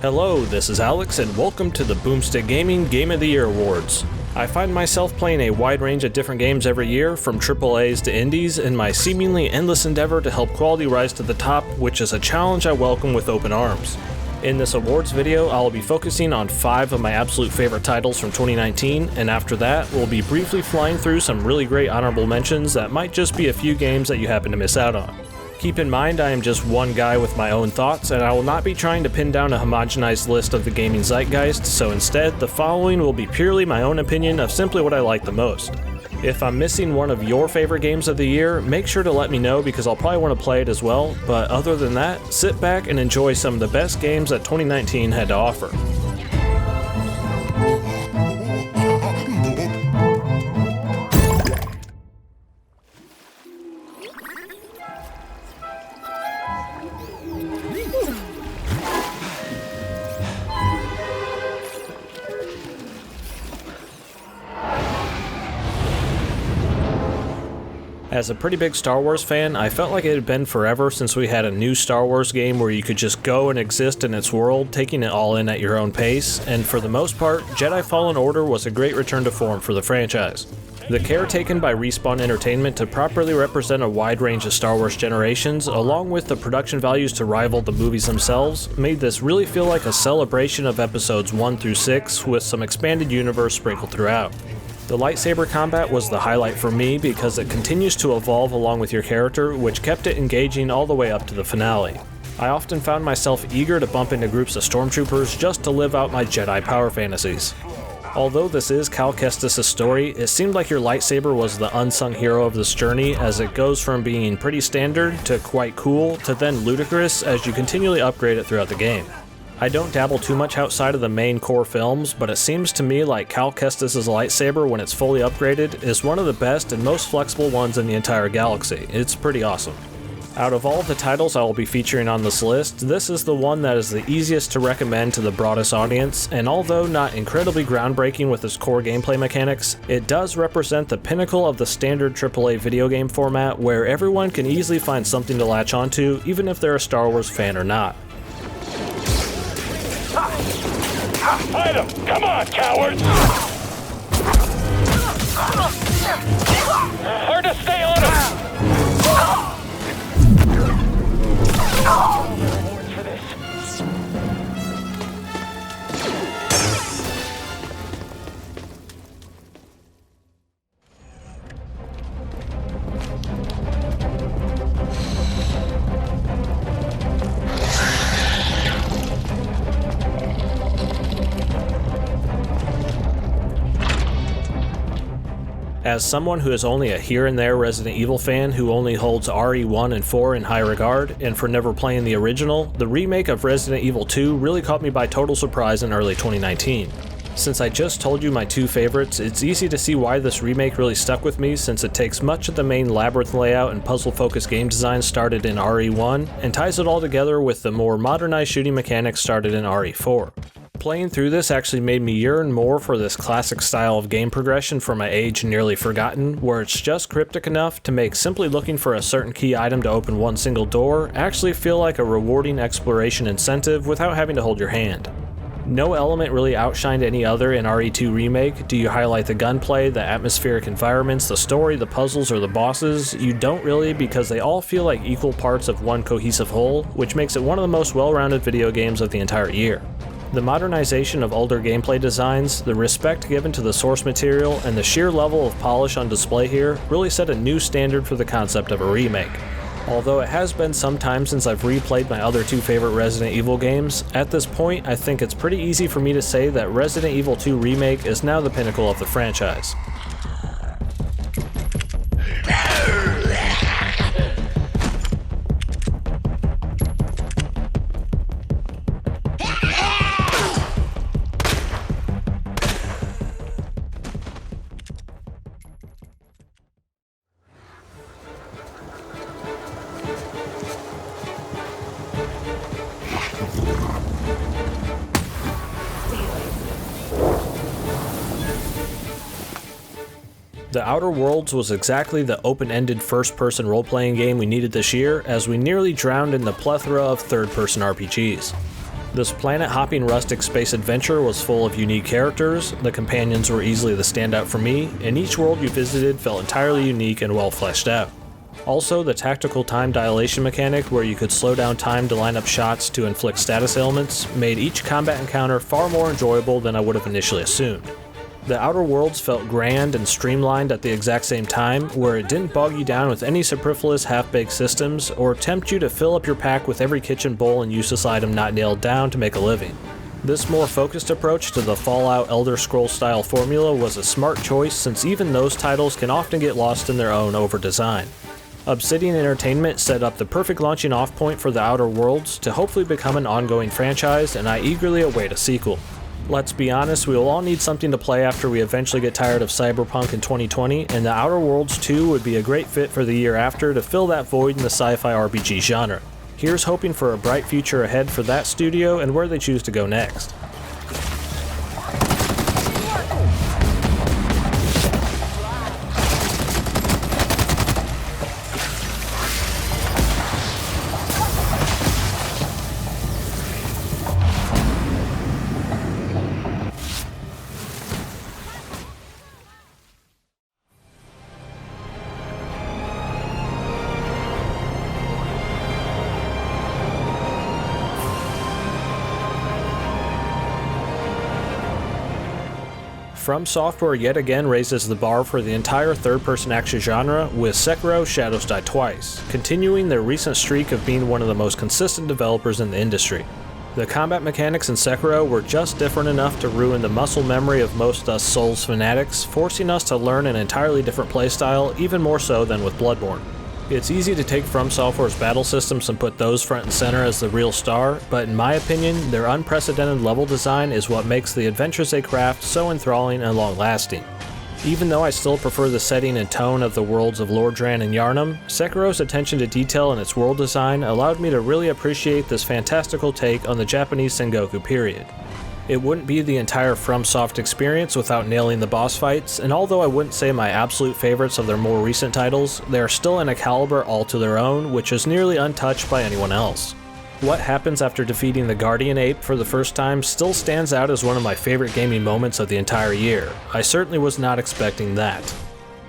Hello, this is Alex, and welcome to the Boomstick Gaming Game of the Year Awards. I find myself playing a wide range of different games every year, from AAAs to indies, in my seemingly endless endeavor to help quality rise to the top, which is a challenge I welcome with open arms. In this awards video, I will be focusing on 5 of my absolute favorite titles from 2019, and after that, we'll be briefly flying through some really great honorable mentions that might just be a few games that you happen to miss out on. Keep in mind, I am just one guy with my own thoughts, and I will not be trying to pin down a homogenized list of the gaming zeitgeist, so instead, the following will be purely my own opinion of simply what I like the most. If I'm missing one of your favorite games of the year, make sure to let me know because I'll probably want to play it as well, but other than that, sit back and enjoy some of the best games that 2019 had to offer. As a pretty big Star Wars fan, I felt like it had been forever since we had a new Star Wars game where you could just go and exist in its world, taking it all in at your own pace, and for the most part, Jedi Fallen Order was a great return to form for the franchise. The care taken by Respawn Entertainment to properly represent a wide range of Star Wars generations, along with the production values to rival the movies themselves, made this really feel like a celebration of episodes 1 through 6 with some expanded universe sprinkled throughout. The lightsaber combat was the highlight for me because it continues to evolve along with your character, which kept it engaging all the way up to the finale. I often found myself eager to bump into groups of stormtroopers just to live out my Jedi power fantasies. Although this is Cal Kestis' story, it seemed like your lightsaber was the unsung hero of this journey, as it goes from being pretty standard to quite cool to then ludicrous as you continually upgrade it throughout the game. I don't dabble too much outside of the main core films, but it seems to me like Cal Kestis' lightsaber, when it's fully upgraded, is one of the best and most flexible ones in the entire galaxy. It's pretty awesome. Out of all of the titles I will be featuring on this list, this is the one that is the easiest to recommend to the broadest audience, and although not incredibly groundbreaking with its core gameplay mechanics, it does represent the pinnacle of the standard AAA video game format where everyone can easily find something to latch onto, even if they're a Star Wars fan or not. Fight him! Come on, cowards! Hard to stay on him! For this. As someone who is only a here and there Resident Evil fan who only holds RE1 and 4 in high regard, and for never playing the original, the remake of Resident Evil 2 really caught me by total surprise in early 2019. Since I just told you my 2 favorites, it's easy to see why this remake really stuck with me, since it takes much of the main labyrinth layout and puzzle-focused game design started in RE1, and ties it all together with the more modernized shooting mechanics started in RE4. Playing through this actually made me yearn more for this classic style of game progression for my age nearly forgotten, where it's just cryptic enough to make simply looking for a certain key item to open one single door actually feel like a rewarding exploration incentive without having to hold your hand. No element really outshined any other in RE2 Remake. Do you highlight the gunplay, the atmospheric environments, the story, the puzzles, or the bosses? You don't really, because they all feel like equal parts of one cohesive whole, which makes it one of the most well-rounded video games of the entire year. The modernization of older gameplay designs, the respect given to the source material, and the sheer level of polish on display here really set a new standard for the concept of a remake. Although it has been some time since I've replayed my other 2 favorite Resident Evil games, at this point I think it's pretty easy for me to say that Resident Evil 2 Remake is now the pinnacle of the franchise. The Outer Worlds was exactly the open-ended first-person role-playing game we needed this year, as we nearly drowned in the plethora of third-person RPGs. This planet-hopping rustic space adventure was full of unique characters, the companions were easily the standout for me, and each world you visited felt entirely unique and well fleshed out. Also, the tactical time dilation mechanic, where you could slow down time to line up shots to inflict status ailments, made each combat encounter far more enjoyable than I would have initially assumed. The Outer Worlds felt grand and streamlined at the exact same time, where it didn't bog you down with any superfluous half-baked systems, or tempt you to fill up your pack with every kitchen bowl and useless item not nailed down to make a living. This more focused approach to the Fallout Elder Scrolls style formula was a smart choice, since even those titles can often get lost in their own over-design. Obsidian Entertainment set up the perfect launching off point for the Outer Worlds to hopefully become an ongoing franchise, and I eagerly await a sequel. Let's be honest, we will all need something to play after we eventually get tired of Cyberpunk in 2020, and the Outer Worlds 2 would be a great fit for the year after to fill that void in the sci-fi RPG genre. Here's hoping for a bright future ahead for that studio and where they choose to go next. From Software yet again raises the bar for the entire third-person action genre with Sekiro: Shadows Die Twice, continuing their recent streak of being one of the most consistent developers in the industry. The combat mechanics in Sekiro were just different enough to ruin the muscle memory of most us Souls fanatics, forcing us to learn an entirely different playstyle, even more so than with Bloodborne. It's easy to take From Software's battle systems and put those front and center as the real star, but in my opinion, their unprecedented level design is what makes the adventures they craft so enthralling and long-lasting. Even though I still prefer the setting and tone of the worlds of Lordran and Yharnam, Sekiro's attention to detail in its world design allowed me to really appreciate this fantastical take on the Japanese Sengoku period. It wouldn't be the entire FromSoft experience without nailing the boss fights, and although I wouldn't say my absolute favorites of their more recent titles, they are still in a caliber all to their own, which is nearly untouched by anyone else. What happens after defeating the Guardian Ape for the first time still stands out as one of my favorite gaming moments of the entire year. I certainly was not expecting that.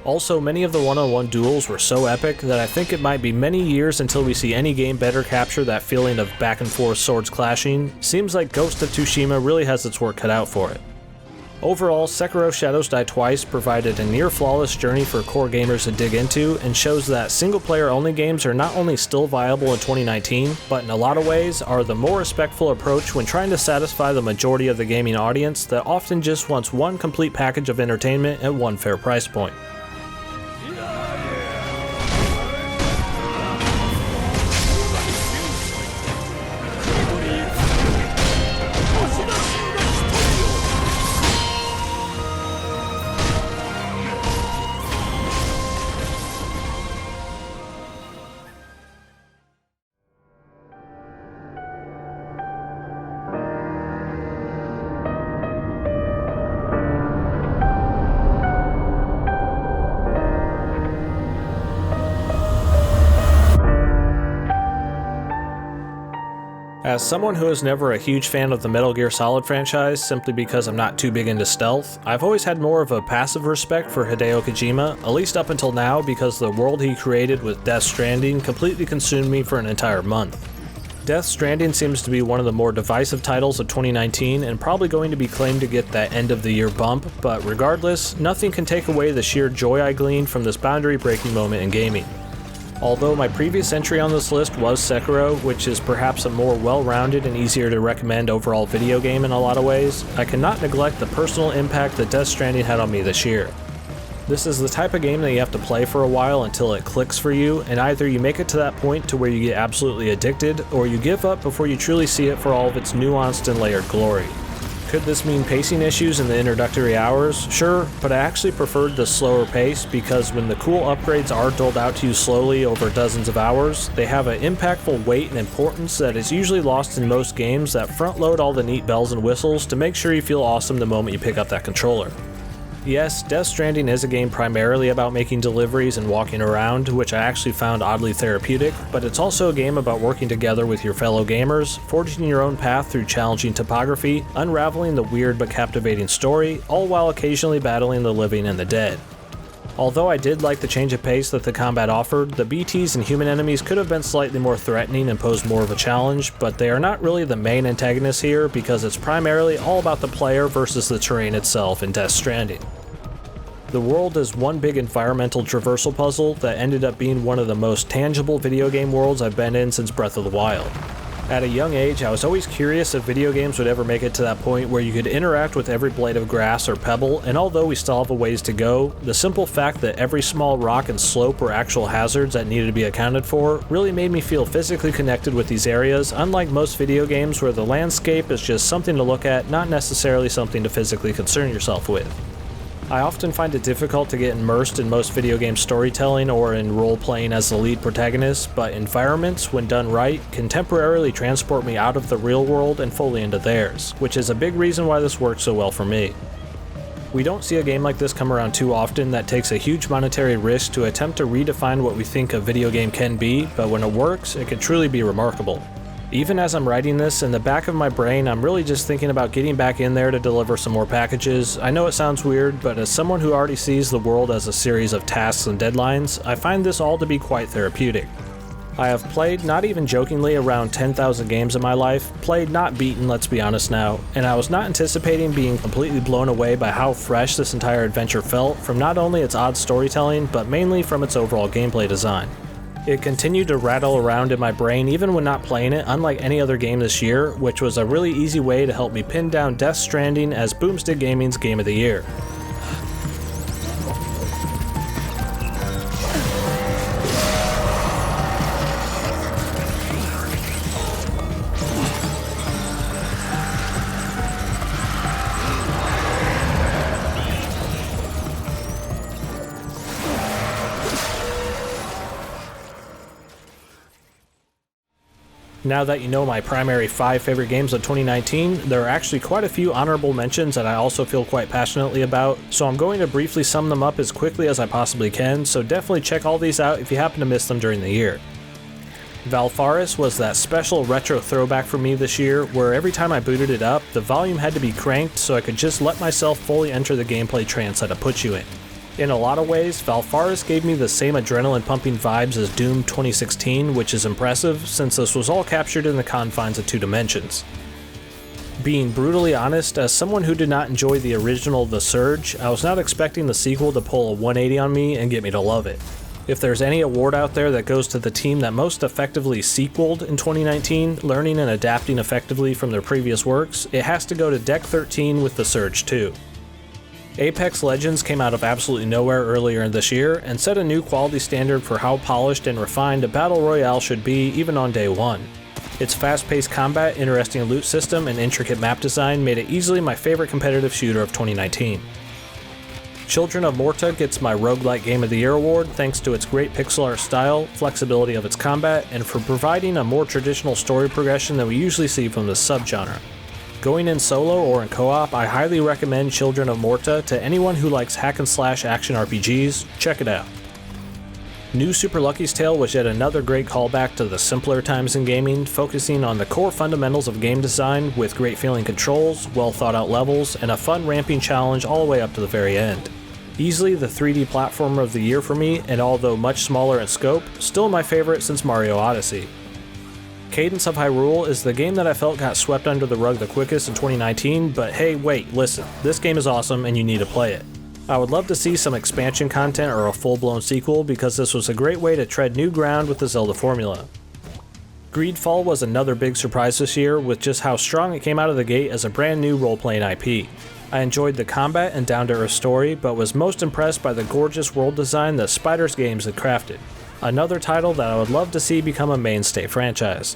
Also, many of the one-on-one duels were so epic that I think it might be many years until we see any game better capture that feeling of back-and-forth swords clashing. Seems like Ghost of Tsushima really has its work cut out for it. Overall, Sekiro: Shadows Die Twice provided a near-flawless journey for core gamers to dig into, and shows that single-player-only games are not only still viable in 2019, but in a lot of ways are the more respectful approach when trying to satisfy the majority of the gaming audience that often just wants one complete package of entertainment at one fair price point. As someone who is never a huge fan of the Metal Gear Solid franchise simply because I'm not too big into stealth, I've always had more of a passive respect for Hideo Kojima, at least up until now, because the world he created with Death Stranding completely consumed me for an entire month. Death Stranding seems to be one of the more divisive titles of 2019 and probably going to be claimed to get that end of the year bump, but regardless, nothing can take away the sheer joy I gleaned from this boundary-breaking moment in gaming. Although my previous entry on this list was Sekiro, which is perhaps a more well-rounded and easier to recommend overall video game in a lot of ways, I cannot neglect the personal impact that Death Stranding had on me this year. This is the type of game that you have to play for a while until it clicks for you, and either you make it to that point to where you get absolutely addicted, or you give up before you truly see it for all of its nuanced and layered glory. Could this mean pacing issues in the introductory hours? Sure, but I actually preferred the slower pace because when the cool upgrades are doled out to you slowly over dozens of hours, they have an impactful weight and importance that is usually lost in most games that front load all the neat bells and whistles to make sure you feel awesome the moment you pick up that controller. Yes, Death Stranding is a game primarily about making deliveries and walking around, which I actually found oddly therapeutic, but it's also a game about working together with your fellow gamers, forging your own path through challenging topography, unraveling the weird but captivating story, all while occasionally battling the living and the dead. Although I did like the change of pace that the combat offered, the BTs and human enemies could have been slightly more threatening and posed more of a challenge, but they are not really the main antagonists here because it's primarily all about the player versus the terrain itself in Death Stranding. The world is one big environmental traversal puzzle that ended up being one of the most tangible video game worlds I've been in since Breath of the Wild. At a young age, I was always curious if video games would ever make it to that point where you could interact with every blade of grass or pebble, and although we still have a ways to go, the simple fact that every small rock and slope were actual hazards that needed to be accounted for really made me feel physically connected with these areas, unlike most video games where the landscape is just something to look at, not necessarily something to physically concern yourself with. I often find it difficult to get immersed in most video game storytelling or in role-playing as the lead protagonist, but environments, when done right, can temporarily transport me out of the real world and fully into theirs, which is a big reason why this works so well for me. We don't see a game like this come around too often that takes a huge monetary risk to attempt to redefine what we think a video game can be, but when it works, it can truly be remarkable. Even as I'm writing this, in the back of my brain, I'm really just thinking about getting back in there to deliver some more packages. I know it sounds weird, but as someone who already sees the world as a series of tasks and deadlines, I find this all to be quite therapeutic. I have played, not even jokingly, around 10,000 games in my life, played not beaten, let's be honest now, and I was not anticipating being completely blown away by how fresh this entire adventure felt from not only its odd storytelling, but mainly from its overall gameplay design. It continued to rattle around in my brain even when not playing it, unlike any other game this year, which was a really easy way to help me pin down Death Stranding as Boomstick Gaming's Game of the Year. Now that you know my primary 5 favorite games of 2019, there are actually quite a few honorable mentions that I also feel quite passionately about, so I'm going to briefly sum them up as quickly as I possibly can, so definitely check all these out if you happen to miss them during the year. Valfaris was that special retro throwback for me this year, where every time I booted it up, the volume had to be cranked so I could just let myself fully enter the gameplay trance that it puts you in. In a lot of ways, Valfaris gave me the same adrenaline-pumping vibes as Doom 2016, which is impressive since this was all captured in the confines of 2 dimensions. Being brutally honest, as someone who did not enjoy the original The Surge, I was not expecting the sequel to pull a 180 on me and get me to love it. If there's any award out there that goes to the team that most effectively sequeled in 2019, learning and adapting effectively from their previous works, it has to go to Deck 13 with The Surge 2. Apex Legends came out of absolutely nowhere earlier this year and set a new quality standard for how polished and refined a battle royale should be even on day one. Its fast-paced combat, interesting loot system, and intricate map design made it easily my favorite competitive shooter of 2019. Children of Morta gets my roguelike Game of the Year award thanks to its great pixel art style, flexibility of its combat, and for providing a more traditional story progression than we usually see from this subgenre. Going in solo or in co-op, I highly recommend Children of Morta to anyone who likes hack-and-slash action RPGs. Check it out. New Super Lucky's Tale was yet another great callback to the simpler times in gaming, focusing on the core fundamentals of game design with great feeling controls, well thought out levels, and a fun ramping challenge all the way up to the very end. Easily the 3D platformer of the year for me, and although much smaller in scope, still my favorite since Mario Odyssey. Cadence of Hyrule is the game that I felt got swept under the rug the quickest in 2019, but hey, wait, listen, this game is awesome and you need to play it. I would love to see some expansion content or a full-blown sequel because this was a great way to tread new ground with the Zelda formula. Greedfall was another big surprise this year with just how strong it came out of the gate as a brand new role-playing IP. I enjoyed the combat and down-to-earth story, but was most impressed by the gorgeous world design that Spiders Games had crafted. Another title that I would love to see become a mainstay franchise.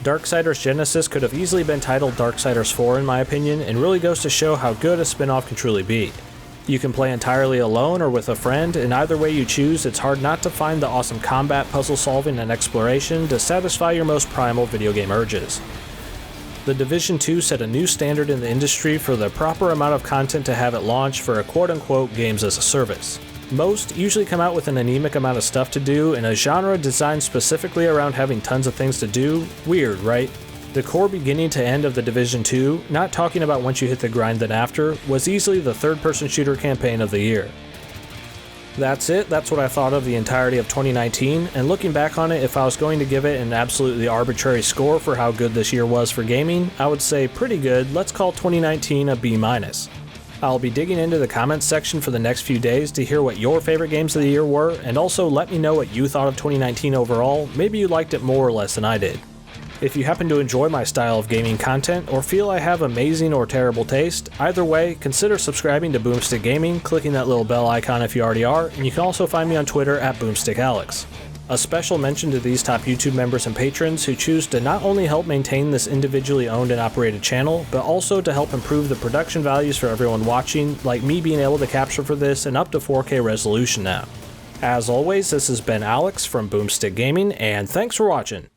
Darksiders Genesis could have easily been titled Darksiders 4 in my opinion, and really goes to show how good a spin-off can truly be. You can play entirely alone or with a friend, and either way you choose, it's hard not to find the awesome combat, puzzle solving, and exploration to satisfy your most primal video game urges. The Division 2 set a new standard in the industry for the proper amount of content to have at launch for a quote-unquote games as a service. Most usually come out with an anemic amount of stuff to do in a genre designed specifically around having tons of things to do. Weird, right? The core beginning to end of The Division 2, not talking about once you hit the grind then after, was easily the third-person shooter campaign of the year. That's it, that's what I thought of the entirety of 2019, and looking back on it, if I was going to give it an absolutely arbitrary score for how good this year was for gaming, I would say pretty good. Let's call 2019 a B-. I'll be digging into the comments section for the next few days to hear what your favorite games of the year were, and also let me know what you thought of 2019 overall. Maybe you liked it more or less than I did. If you happen to enjoy my style of gaming content, or feel I have amazing or terrible taste, either way, consider subscribing to Boomstick Gaming, clicking that little bell icon if you already are, and you can also find me on Twitter at BoomstickAlex. A special mention to these top YouTube members and patrons who choose to not only help maintain this individually owned and operated channel, but also to help improve the production values for everyone watching, like me being able to capture for this in up to 4K resolution now. As always, this has been Alex from Boomstick Gaming, and thanks for watching.